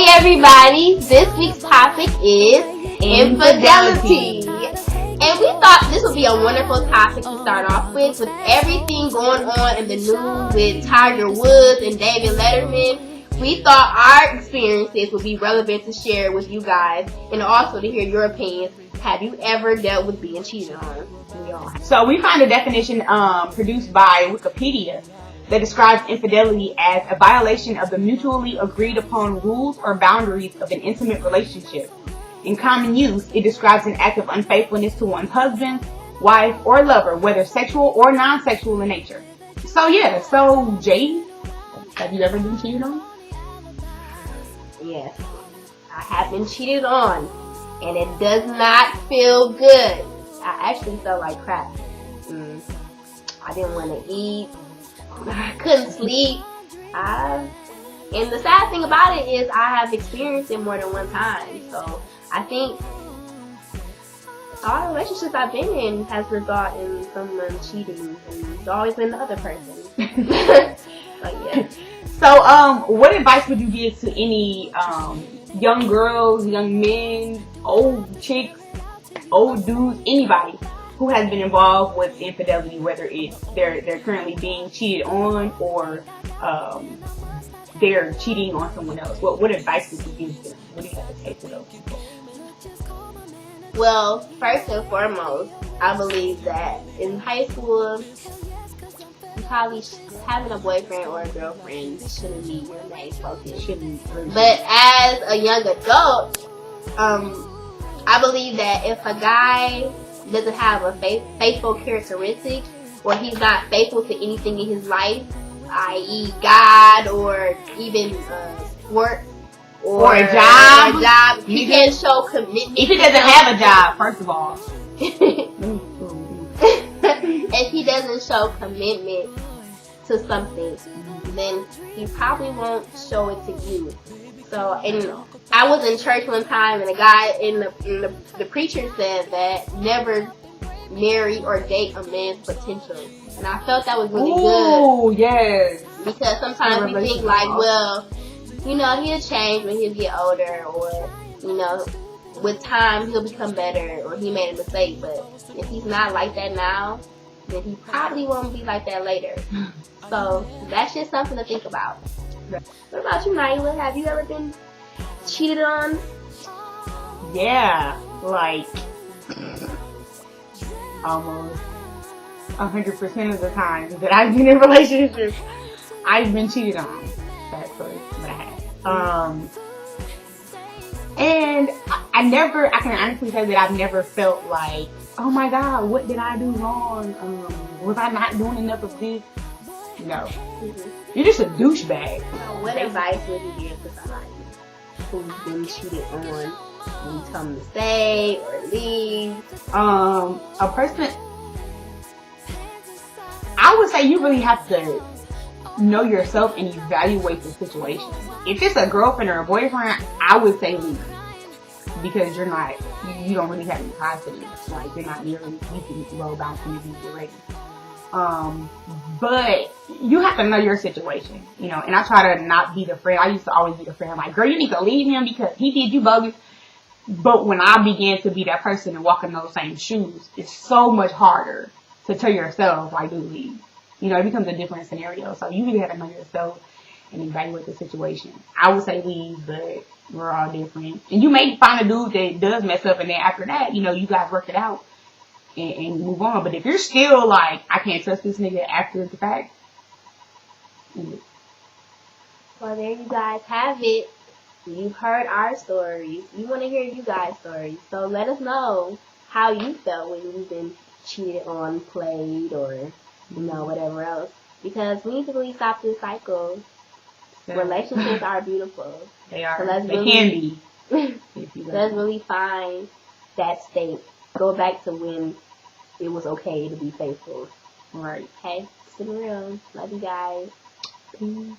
everybody, this week's topic is infidelity. And we thought this would be a wonderful topic to start off with everything going on in the news with Tiger Woods and David Letterman. We thought our experiences would be relevant to share with you guys and also to hear your opinions. Have you ever dealt with being cheated on? We all have. So we find a definition produced by Wikipedia that describes infidelity as a violation of the mutually agreed upon rules or boundaries of an intimate relationship. In common use, it describes an act of unfaithfulness to one's husband, wife, or lover, whether sexual or non-sexual in nature. So Jade, have you ever been cheated on? Yes, I have been cheated on, and it does not feel good. I actually felt like crap. I didn't want to eat. I couldn't sleep. And the sad thing about it is I have experienced it more than one time. So I think all the relationships I've been in has resulted in someone cheating, and it's always been the other person. But yeah. So what advice would you give to any young girls, young men, old chicks, old dudes, anybody who has been involved with infidelity, whether it's they're currently being cheated on or they're cheating on someone else? What advice would you give them? What do you have to say to those people? Well, first and foremost, I believe that in high school, probably having a boyfriend or a girlfriend shouldn't be your main focus. But as a young adult, I believe that if a guy doesn't have a faithful characteristic, or he's not faithful to anything in his life, i.e. God, or even work, or a job, he can't show commitment. If he doesn't have a job, first of all. If he doesn't show commitment to something, then he probably won't show it to you. So, and I was in church one time, and a guy the preacher said that never marry or date a man's potential, and I felt that was really good. Oh yes. Because sometimes we think like, well, he'll change when he'll get older, or with time he'll become better, or he made a mistake. But if he's not like that now, then he probably won't be like that later. So that's just something to think about. What about you, Nyla? Have you ever been cheated on? Yeah, like almost 100% of the time that I've been in relationships, I've been cheated on. That's what I had. And I can honestly say that I've never felt like, oh my God, what did I do wrong? Was I not doing enough of this? No. You're just a douchebag. So what advice would you give to somebody who's been cheated on? Will you tell them to stay or leave? A person, I would say you really have to know yourself and evaluate the situation. If it's a girlfriend or a boyfriend, I would say leave. Because you don't really have any ties to them. Like, you're not nearly, you can roll bounce whenever you're ready. But you have to know your situation, and I try to not be the friend. I used to always be the friend, like, girl, you need to leave him because he did you bogus. But when I began to be that person and walk in those same shoes, it's so much harder to tell yourself, like, do leave. It becomes a different scenario. So you really have to know yourself and evaluate the situation. I would say leave, but we're all different. And you may find a dude that does mess up, and then after that, you guys work it out and move on. But if you're still like, I can't trust this nigga after the fact. Well, there you guys have it. You've heard our stories. We want to hear you guys' stories. So let us know how you felt when you've been cheated on, played, or whatever else. Because we need to really stop this cycle. Yeah. Relationships are beautiful. They are. So they can be. Let's really find that state. Go back to when it was okay to be faithful. Right. Okay? It's been real. Love you guys. Peace.